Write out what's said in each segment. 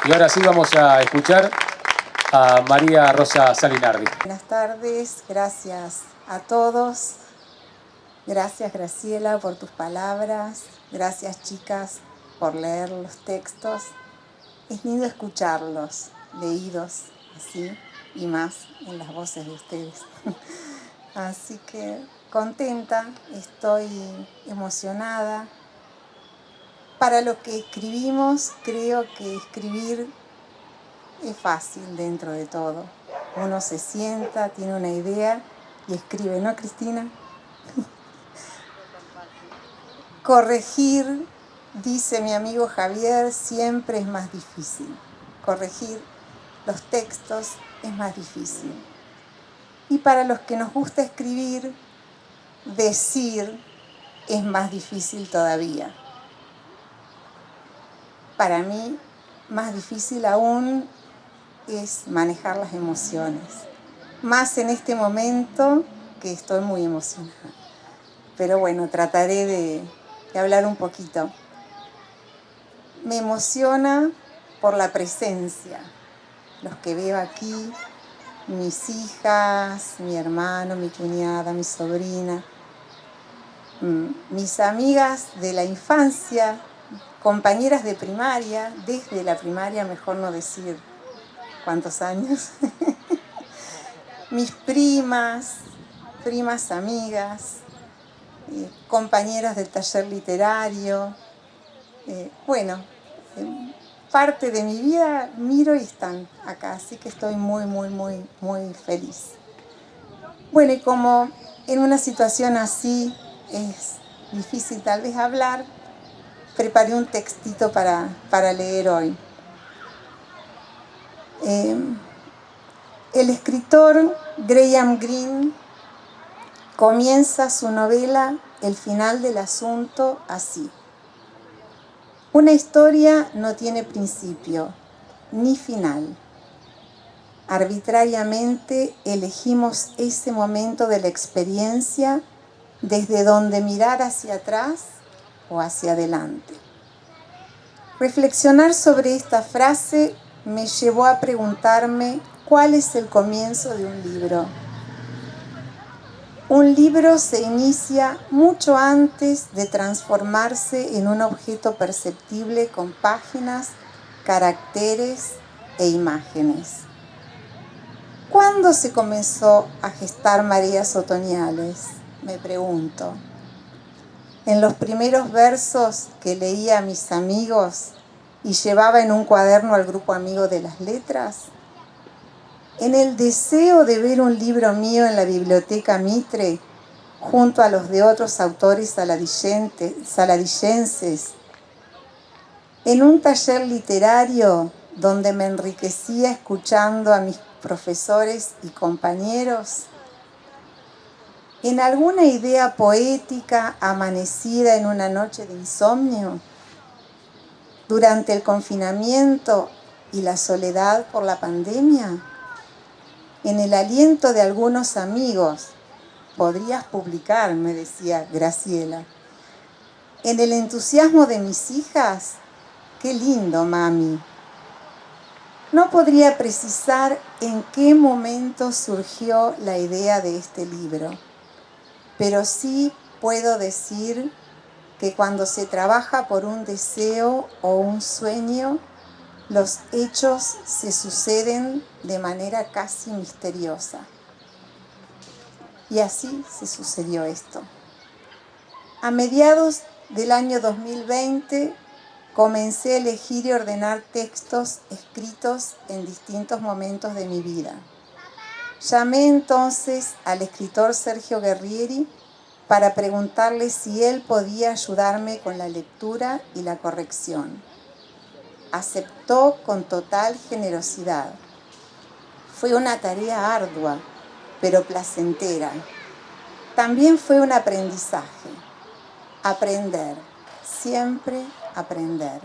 Y ahora sí vamos a escuchar a María Rosa Salinardi. Buenas tardes, gracias a todos. Gracias, Graciela, por tus palabras. Gracias, chicas, por leer los textos. Es lindo escucharlos, leídos así, y más en las voces de ustedes. Así que contenta, estoy emocionada. Para lo que escribimos, creo que escribir es fácil dentro de todo. Uno se sienta, tiene una idea y escribe, ¿no, Cristina? Corregir, dice mi amigo Javier, siempre es más difícil. Corregir los textos es más difícil. Y para los que nos gusta escribir, decir es más difícil todavía. Para mí, más difícil aún es manejar las emociones. Más en este momento que estoy muy emocionada. Pero bueno, trataré de hablar un poquito. Me emociona por la presencia. Los que veo aquí, mis hijas, mi hermano, mi cuñada, mi sobrina, mis amigas de la infancia, compañeras de primaria, desde la primaria, mejor no decir cuántos años, mis primas amigas, compañeras del taller literario, parte de mi vida miro y están acá, así que estoy muy, muy, muy, muy feliz. Bueno, y como en una situación así es difícil tal vez hablar, preparé un textito para leer hoy. El escritor Graham Greene comienza su novela El final del asunto así. Una historia no tiene principio ni final. Arbitrariamente elegimos ese momento de la experiencia desde donde mirar hacia atrás o hacia adelante. Reflexionar sobre esta frase me llevó a preguntarme cuál es el comienzo de un libro. Un libro se inicia mucho antes de transformarse en un objeto perceptible con páginas, caracteres e imágenes. ¿Cuándo se comenzó a gestar Mareas Otoñales? Me pregunto. En los primeros versos que leía a mis amigos y llevaba en un cuaderno al grupo amigo de las letras. En el deseo de ver un libro mío en la biblioteca Mitre, junto a los de otros autores saladillenses, en un taller literario donde me enriquecía escuchando a mis profesores y compañeros, en alguna idea poética amanecida en una noche de insomnio, durante el confinamiento y la soledad por la pandemia, en el aliento de algunos amigos. Podrías publicar, me decía Graciela. En el entusiasmo de mis hijas, qué lindo, mami. No podría precisar en qué momento surgió la idea de este libro, pero sí puedo decir que cuando se trabaja por un deseo o un sueño, los hechos se suceden de manera casi misteriosa. Y así se sucedió esto. A mediados del año 2020 comencé a elegir y ordenar textos escritos en distintos momentos de mi vida. Llamé entonces al escritor Sergio Guerrieri para preguntarle si él podía ayudarme con la lectura y la corrección. Aceptó con total generosidad. Fue una tarea ardua, pero placentera. También fue un aprendizaje. Aprender, siempre aprender.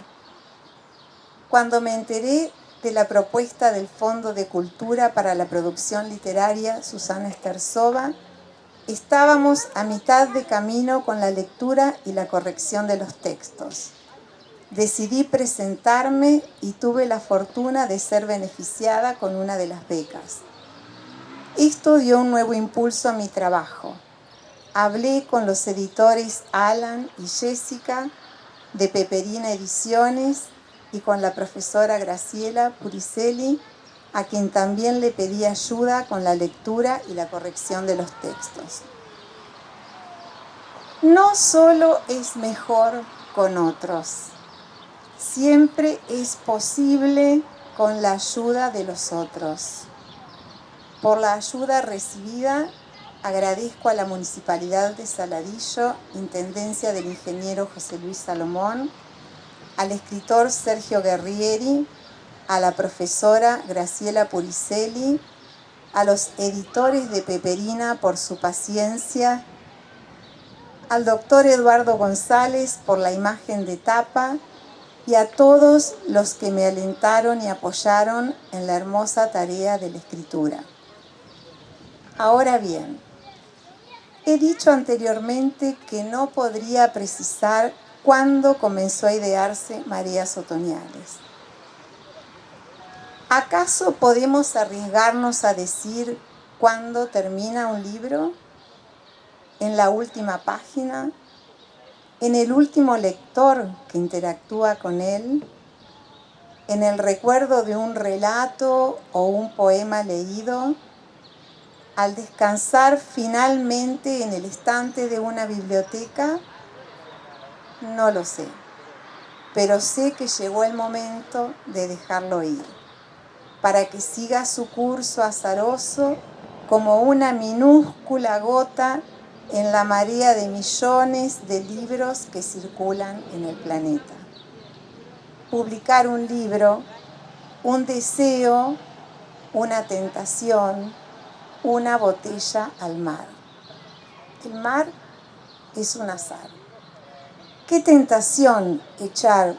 Cuando me enteré de la propuesta del Fondo de Cultura para la Producción Literaria Susana Esterzova, estábamos a mitad de camino con la lectura y la corrección de los textos. decidí presentarme y tuve la fortuna de ser beneficiada con una de las becas. Esto dio un nuevo impulso a mi trabajo. Hablé con los editores Alan y Jessica de Peperina Ediciones y con la profesora Graciela Puricelli, a quien también le pedí ayuda con la lectura y la corrección de los textos. No solo es mejor con otros, siempre es posible con la ayuda de los otros. Por la ayuda recibida, agradezco a la Municipalidad de Saladillo, Intendencia del ingeniero José Luis Salomón, al escritor Sergio Guerrieri, a la profesora Graciela Puricelli, a los editores de Peperina por su paciencia, al doctor Eduardo González por la imagen de tapa y a todos los que me alentaron y apoyaron en la hermosa tarea de la escritura. Ahora bien, he dicho anteriormente que no podría precisar cuándo comenzó a idearse Marías Otoñales. ¿Acaso podemos arriesgarnos a decir cuándo termina un libro? ¿En la última página? ¿En el último lector que interactúa con él? ¿En el recuerdo de un relato o un poema leído? ¿Al descansar finalmente en el estante de una biblioteca? No lo sé, pero sé que llegó el momento de dejarlo ir, para que siga su curso azaroso como una minúscula gota en la marea de millones de libros que circulan en el planeta. Publicar un libro, un deseo, una tentación, una botella al mar. El mar es un azar. ¿Qué tentación echar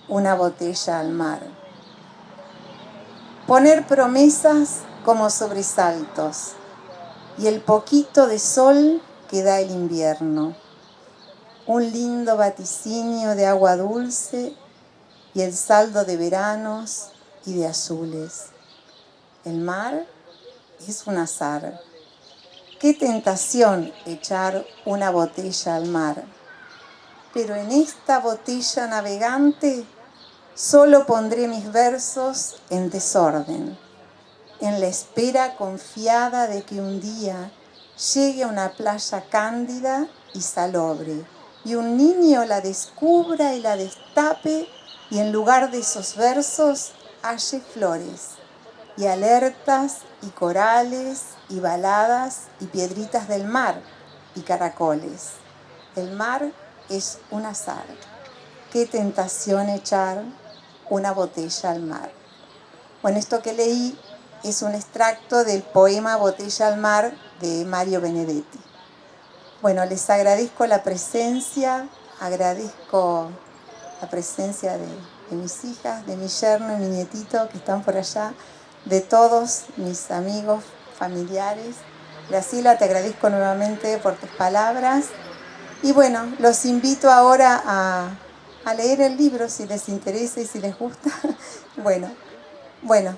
una botella al mar? Poner promesas como sobresaltos y el poquito de sol que da el invierno. Un lindo vaticinio de agua dulce y el saldo de veranos y de azules. El mar es un azar. Qué tentación echar una botella al mar. Pero en esta botella navegante solo pondré mis versos en desorden, en la espera confiada de que un día llegue a una playa cándida y salobre, y un niño la descubra y la destape, y en lugar de esos versos halle flores, y alertas, y corales, y baladas, y piedritas del mar, y caracoles. El mar es un azar. Qué tentación echar una botella al mar. Bueno, esto que leí es un extracto del poema Botella al mar de Mario Benedetti. Bueno, les agradezco la presencia, agradezco la presencia de mis hijas, de mi yerno y mi nietito que están por allá, de todos mis amigos, familiares. Graciela, te agradezco nuevamente por tus palabras. Y bueno, los invito ahora a leer el libro si les interesa y si les gusta. Bueno,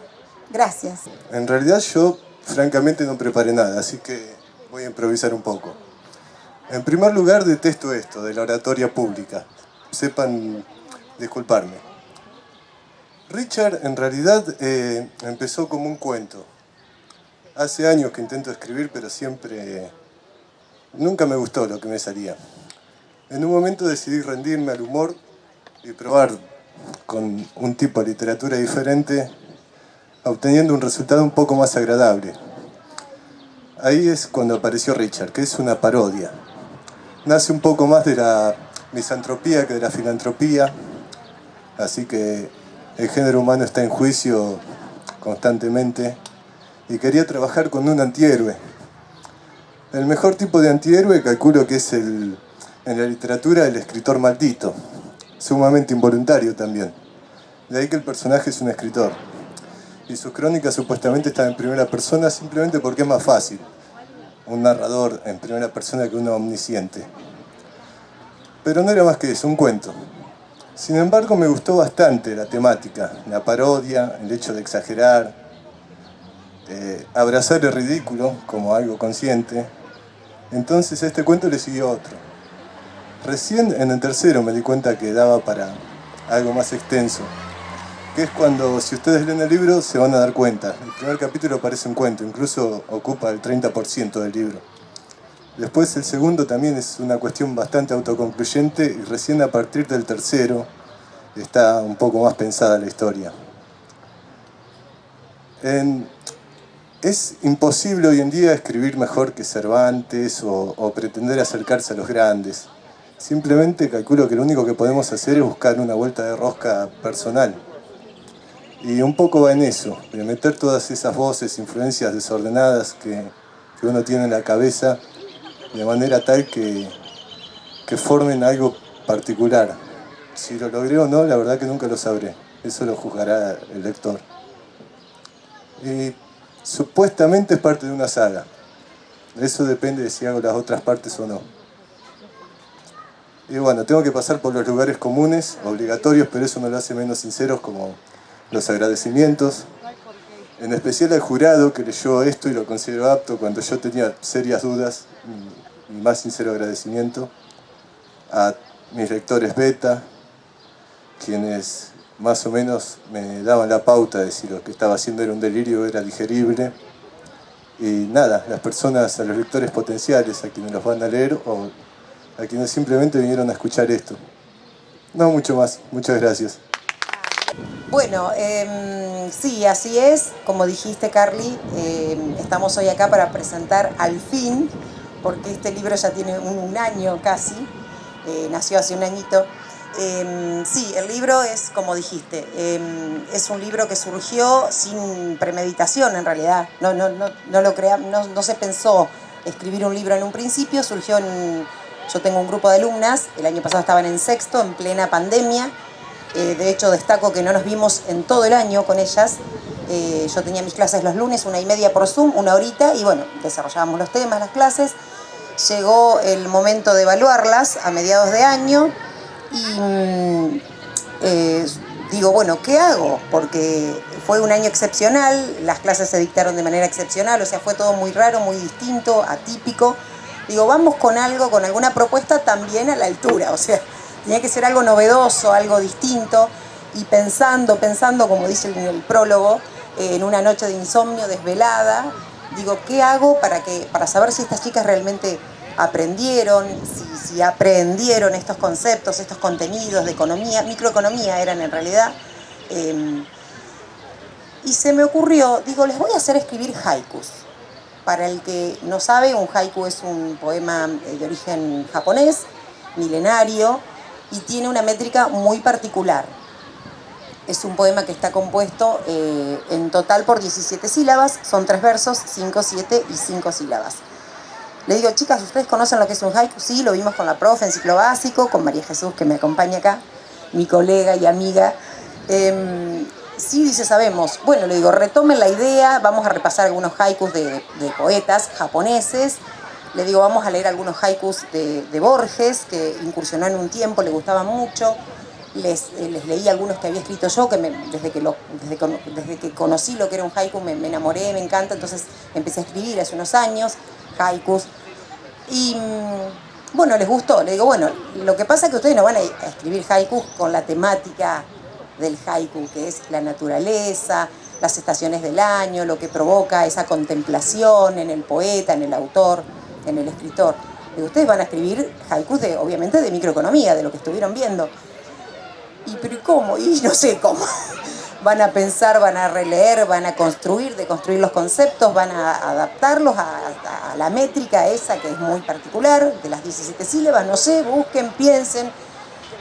gracias. En realidad yo francamente no preparé nada, así que voy a improvisar un poco. En primer lugar, detesto esto de la oratoria pública. Sepan disculparme. Richard en realidad empezó como un cuento. Hace años que intento escribir, pero nunca me gustó lo que me salía. En un momento decidí rendirme al humor y probar con un tipo de literatura diferente, obteniendo un resultado un poco más agradable. Ahí es cuando apareció Richard, que es una parodia. Nace un poco más de la misantropía que de la filantropía, así que el género humano está en juicio constantemente y quería trabajar con un antihéroe. El mejor tipo de antihéroe calculo que es en la literatura el escritor maldito, sumamente involuntario también. De ahí que el personaje es un escritor. Y sus crónicas supuestamente están en primera persona simplemente porque es más fácil. Un narrador en primera persona que uno omnisciente. Pero no era más que eso, un cuento. Sin embargo, me gustó bastante la temática, la parodia, el hecho de exagerar, abrazar el ridículo como algo consciente. Entonces a este cuento le siguió otro. Recién en el tercero me di cuenta que daba para algo más extenso, que es cuando, si ustedes leen el libro, se van a dar cuenta. El primer capítulo parece un cuento, incluso ocupa el 30% del libro. Después el segundo también es una cuestión bastante autoconcluyente y recién a partir del tercero está un poco más pensada la historia. Es imposible hoy en día escribir mejor que Cervantes o pretender acercarse a los grandes. Simplemente calculo que lo único que podemos hacer es buscar una vuelta de rosca personal. Y un poco va en eso, de meter todas esas voces, influencias desordenadas que uno tiene en la cabeza, de manera tal que formen algo particular. Si lo logré o no, la verdad que nunca lo sabré. Eso lo juzgará el lector. Y supuestamente es parte de una saga. Eso depende de si hago las otras partes o no. Y bueno, tengo que pasar por los lugares comunes, obligatorios, pero eso no lo hace menos sinceros, como los agradecimientos. En especial al jurado que leyó esto y lo consideró apto cuando yo tenía serias dudas. Mi más sincero agradecimiento. A mis lectores beta, quienes más o menos me daban la pauta de si lo que estaba haciendo era un delirio, era digerible. Y nada, las personas, a los lectores potenciales, a quienes los van a leer o a quienes simplemente vinieron a escuchar esto. No mucho más, muchas gracias. Bueno, sí, así es, como dijiste, Carly, estamos hoy acá para presentar al fin, porque este libro ya tiene un año casi, nació hace un añito. Sí, el libro es, como dijiste, es un libro que surgió sin premeditación en realidad, no se pensó escribir un libro en un principio, surgió yo tengo un grupo de alumnas, el año pasado estaban en sexto, en plena pandemia. De hecho, destaco que no nos vimos en todo el año con ellas. Yo tenía mis clases los lunes, 1:30 por Zoom, 1 horita, y bueno, desarrollábamos los temas, las clases. Llegó el momento de evaluarlas a mediados de año y digo, bueno, ¿qué hago? Porque fue un año excepcional, las clases se dictaron de manera excepcional, o sea, fue todo muy raro, muy distinto, atípico. Digo, vamos con algo, con alguna propuesta también a la altura, o sea, tenía que ser algo novedoso, algo distinto, y pensando, como dice en el prólogo, en una noche de insomnio desvelada, digo, ¿qué hago para saber si estas chicas realmente aprendieron, si aprendieron estos conceptos, estos contenidos de economía, microeconomía eran en realidad? Y se me ocurrió, digo, les voy a hacer escribir haikus. Para el que no sabe, un haiku es un poema de origen japonés, milenario, y tiene una métrica muy particular. Es un poema que está compuesto en total por 17 sílabas, son 3 versos, 5, 7 y 5 sílabas. Le digo, chicas, ¿ustedes conocen lo que es un haiku? Sí, lo vimos con la profe en ciclo básico, con María Jesús, que me acompaña acá, mi colega y amiga. Sí, dice, sabemos. Bueno, le digo, retomen la idea, vamos a repasar algunos haikus de poetas japoneses. Le digo, vamos a leer algunos haikus de Borges, que incursionó en un tiempo, le gustaban mucho. Les leí algunos que había escrito yo, que desde que conocí lo que era un haiku me enamoré, me encanta, entonces empecé a escribir hace unos años haikus. Y bueno, les gustó. Le digo, bueno, lo que pasa es que ustedes no van a escribir haikus con la temática del haiku, que es la naturaleza, las estaciones del año, lo que provoca esa contemplación en el poeta, en el autor, en el escritor. Digo, ustedes van a escribir haikus obviamente de microeconomía, de lo que estuvieron viendo. ¿Pero cómo? Y no sé cómo. Van a pensar, van a releer, van a deconstruir los conceptos, van a adaptarlos a la métrica esa que es muy particular, de las 17 sílabas, no sé, busquen, piensen.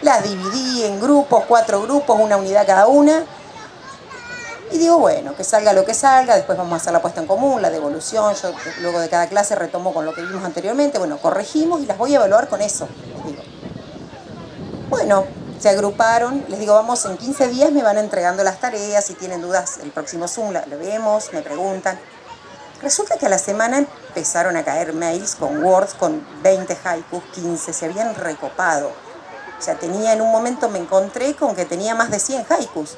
Las dividí en grupos, 4 grupos, una unidad cada una. Y digo, bueno, que salga lo que salga, después vamos a hacer la puesta en común, la devolución, yo luego de cada clase retomo con lo que vimos anteriormente, bueno, corregimos y las voy a evaluar con eso, les digo. Bueno, se agruparon, les digo, vamos, en 15 días me van entregando las tareas, si tienen dudas, el próximo Zoom lo vemos, me preguntan. Resulta que a la semana empezaron a caer mails con Words, con 20 haikus, 15, se habían recopado. O sea, en un momento me encontré con que tenía más de 100 haikus.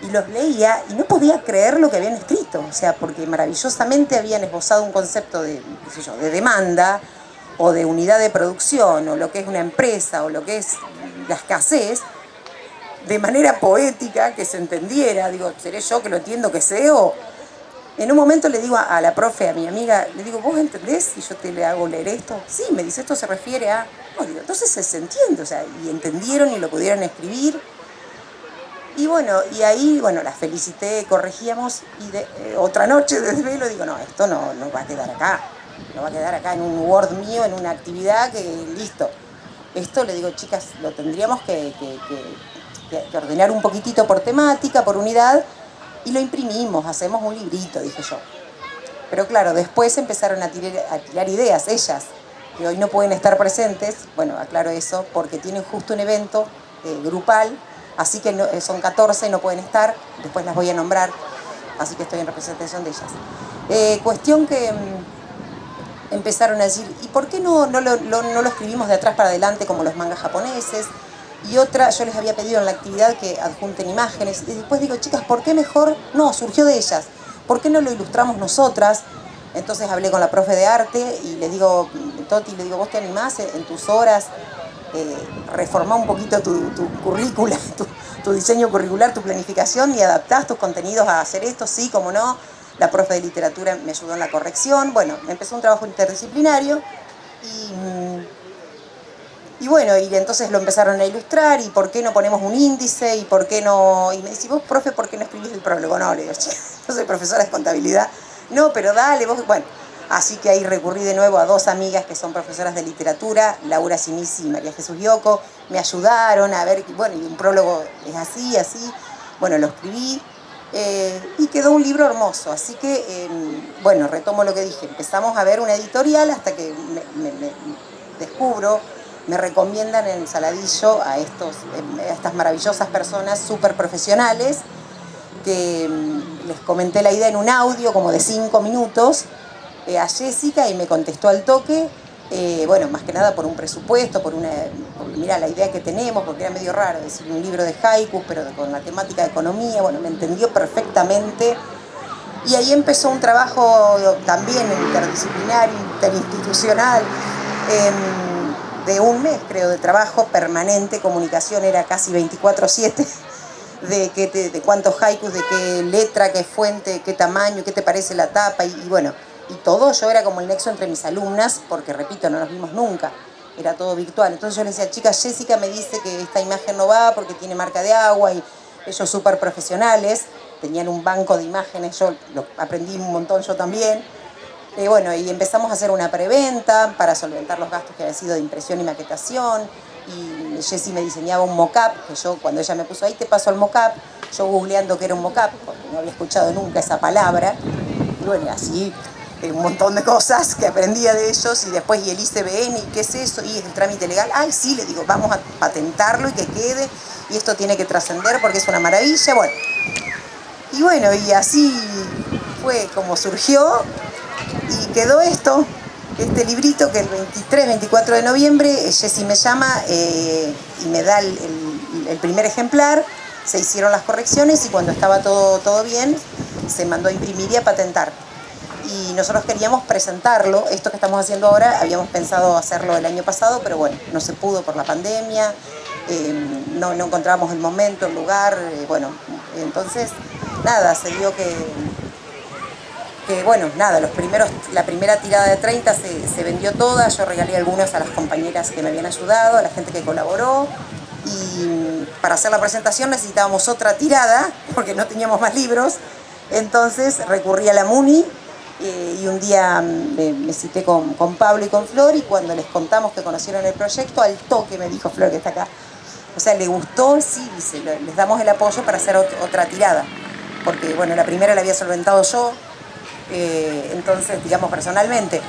Y los leía y no podía creer lo que habían escrito. O sea, porque maravillosamente habían esbozado un concepto de, qué sé yo, de demanda, o de unidad de producción, o lo que es una empresa, o lo que es la escasez, de manera poética, que se entendiera. Digo, ¿seré yo que lo entiendo, que sé? O en un momento le digo a la profe, a mi amiga, le digo, ¿vos entendés? Y yo te le hago leer esto. Sí, me dice, esto se refiere a... No, digo, entonces se entiende, o sea, y entendieron y lo pudieron escribir. Y bueno, y ahí, bueno, las felicité, corregíamos, y otra noche de desvelo digo, no, esto no va a quedar acá. No va a quedar acá en un Word mío, en una actividad que listo. Esto, le digo, chicas, lo tendríamos que ordenar un poquitito por temática, por unidad, y lo imprimimos, hacemos un librito, dije yo. Pero claro, después empezaron a tirar ideas, ellas, que hoy no pueden estar presentes, bueno, aclaro eso, porque tienen justo un evento grupal, así que son 14, no pueden estar, después las voy a nombrar, así que estoy en representación de ellas. Cuestión que empezaron a decir, ¿y por qué no lo escribimos de atrás para adelante como los mangas japoneses? Y otra, yo les había pedido en la actividad que adjunten imágenes, y después digo, chicas, ¿por qué mejor? No, surgió de ellas, ¿por qué no lo ilustramos nosotras? Entonces hablé con la profe de arte y le digo, Toti, le digo, ¿vos te animás en tus horas? Reformá un poquito tu currícula, tu diseño curricular, tu planificación, y adaptás tus contenidos a hacer esto, sí, como no. La profe de literatura me ayudó en la corrección. Bueno, empezó un trabajo interdisciplinario y bueno, y entonces lo empezaron a ilustrar, y por qué no ponemos un índice, y por qué no... Y me dice, vos, profe, ¿por qué no escribís el prólogo? No, le digo, yo soy profesora de contabilidad. No, pero dale, vos... Bueno, así que ahí recurrí de nuevo a dos amigas que son profesoras de literatura, Laura Sinisi y María Jesús Yoko. Me ayudaron a ver, bueno, y un prólogo es así, así. Bueno, lo escribí. Y quedó un libro hermoso, así que, bueno, retomo lo que dije, empezamos a ver una editorial hasta que me descubro, me recomiendan en Saladillo a estas maravillosas personas súper profesionales, que les comenté la idea en un audio como de 5 minutos a Jessica, y me contestó al toque. Bueno, más que nada por un presupuesto, mira la idea que tenemos, porque era medio raro decir un libro de haikus, pero con la temática de economía. Bueno, me entendió perfectamente. Y ahí empezó un trabajo también interdisciplinario, interinstitucional, de un mes, creo, de trabajo permanente. Comunicación era casi 24/7, de cuántos haikus, de qué letra, qué fuente, qué tamaño, qué te parece la tapa, y bueno, y todo. Yo era como el nexo entre mis alumnas, porque repito, no nos vimos nunca, era todo virtual. Entonces yo les decía, chicas, Jessica me dice que esta imagen no va porque tiene marca de agua, y ellos súper profesionales, tenían un banco de imágenes, yo lo aprendí un montón yo también. Bueno, y empezamos a hacer una preventa para solventar los gastos que había sido de impresión y maquetación, y Jessie me diseñaba un mock-up, que yo, cuando ella me puso, ahí te paso el mock-up, yo googleando qué era un mock-up, porque no había escuchado nunca esa palabra, y bueno, así un montón de cosas que aprendía de ellos. Y después, y el ICBN, ¿y qué es eso? Y es el trámite legal. Ay, sí, le digo, vamos a patentarlo y que quede, y esto tiene que trascender porque es una maravilla. Bueno, y así fue como surgió, y quedó este librito, que el 23-24 de noviembre Jessie me llama y me da el primer ejemplar. Se hicieron las correcciones, y cuando estaba todo bien, se mandó a imprimir y a patentar. Y nosotros queríamos presentarlo, esto que estamos haciendo ahora, habíamos pensado hacerlo el año pasado, pero bueno, no se pudo por la pandemia, no encontrábamos el momento, el lugar, bueno, entonces, nada, se dio que bueno, nada, la primera tirada de 30 se vendió toda. Yo regalé algunas a las compañeras que me habían ayudado, a la gente que colaboró, y para hacer la presentación necesitábamos otra tirada, porque no teníamos más libros. Entonces recurrí a la MUNI, y un día me cité con Pablo y con Flor, y cuando les contamos que conocieron el proyecto, al toque me dijo Flor, que está acá, o sea, le gustó, sí, dice, les damos el apoyo para hacer otra tirada, porque bueno, la primera la había solventado yo, entonces, digamos, personalmente.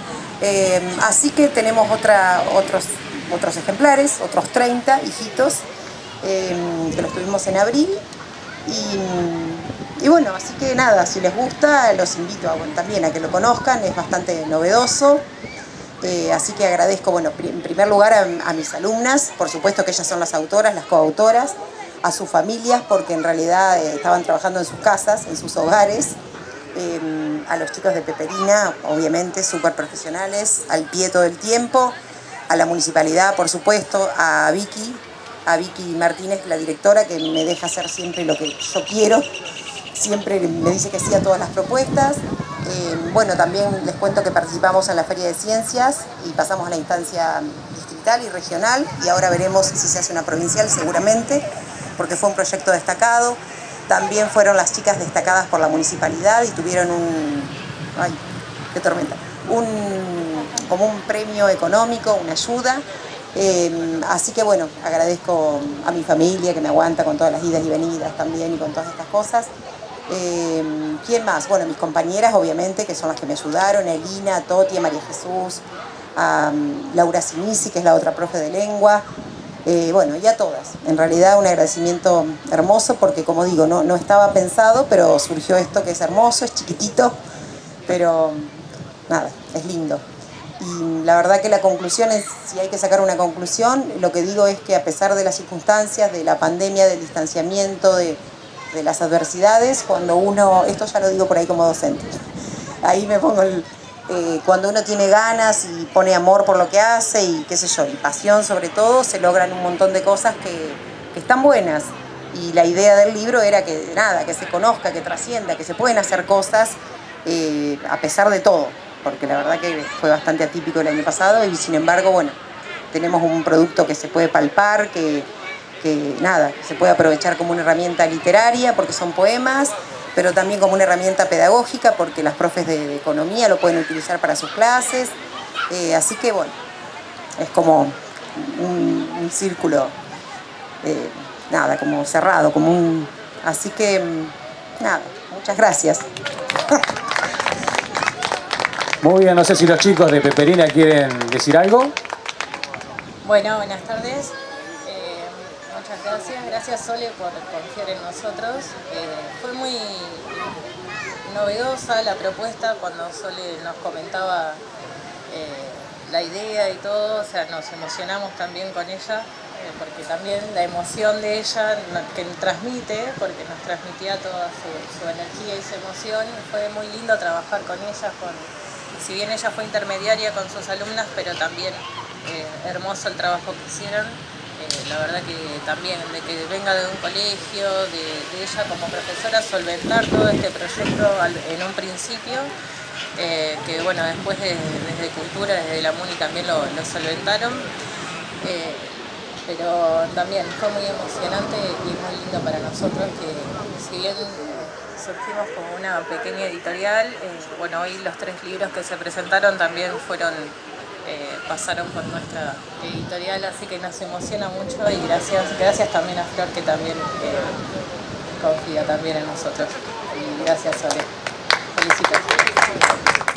Así que tenemos otros ejemplares, otros 30 hijitos, que los tuvimos en abril. Y bueno, así que nada, si les gusta, los invito también a que lo conozcan, es bastante novedoso. Así que agradezco, bueno, en primer lugar a mis alumnas, por supuesto que ellas son las autoras, las coautoras, a sus familias, porque en realidad estaban trabajando en sus casas, en sus hogares, a los chicos de Peperina, obviamente, súper profesionales, al pie todo el tiempo, a la municipalidad, por supuesto, a Vicky Martínez, la directora, que me deja hacer siempre lo que yo quiero, siempre me dice que sí a todas las propuestas. Bueno, también les cuento que participamos en la Feria de Ciencias y pasamos a la instancia distrital y regional, y ahora veremos si se hace una provincial seguramente, porque fue un proyecto destacado. También fueron las chicas destacadas por la municipalidad y tuvieron ¡ay, qué tormenta! Como un premio económico, una ayuda. Así que bueno, agradezco a mi familia que me aguanta con todas las idas y venidas también y con todas estas cosas. ¿Quién más? Bueno, mis compañeras obviamente, que son las que me ayudaron, Elina, Toti, María Jesús, Laura Sinisi, que es la otra profe de lengua. Bueno, y a todas. En realidad un agradecimiento hermoso porque, como digo, no estaba pensado, pero surgió esto que es hermoso, es chiquitito, pero nada, es lindo. Y la verdad que la conclusión es, si hay que sacar una conclusión, lo que digo es que a pesar de las circunstancias, de la pandemia, del distanciamiento, de las adversidades, cuando uno, esto ya lo digo por ahí como docente, ahí me pongo cuando uno tiene ganas y pone amor por lo que hace y qué sé yo, y pasión sobre todo, se logran un montón de cosas que están buenas. Y la idea del libro era que nada, que se conozca, que trascienda, que se pueden hacer cosas a pesar de todo, porque la verdad que fue bastante atípico el año pasado y sin embargo, bueno, tenemos un producto que se puede palpar, que nada, se puede aprovechar como una herramienta literaria porque son poemas, pero también como una herramienta pedagógica porque las profes de economía lo pueden utilizar para sus clases. Así que bueno, es como un círculo, nada, como cerrado, como un... Así que nada, muchas gracias. Muy bien, no sé si los chicos de Peperina quieren decir algo. Bueno, buenas tardes. Muchas gracias. Gracias, Sole, por confiar en nosotros. Fue muy novedosa la propuesta cuando Sole nos comentaba la idea y todo. O sea, nos emocionamos también con ella, porque también la emoción de ella que transmite, porque nos transmitía toda su energía y su emoción. Fue muy lindo trabajar con ella, si bien ella fue intermediaria con sus alumnas, pero también hermoso el trabajo que hicieron. La verdad que también, de que venga de un colegio, de ella como profesora, solventar todo este proyecto en un principio, que bueno, después desde Cultura, desde la MUNI también lo solventaron, pero también fue muy emocionante y muy lindo para nosotros, que si bien surgimos como una pequeña editorial, bueno, hoy los 3 libros que se presentaron también pasaron por nuestra editorial, así que nos emociona mucho y gracias también a Flor, que también confía también en nosotros, y gracias, Sole. Felicitaciones.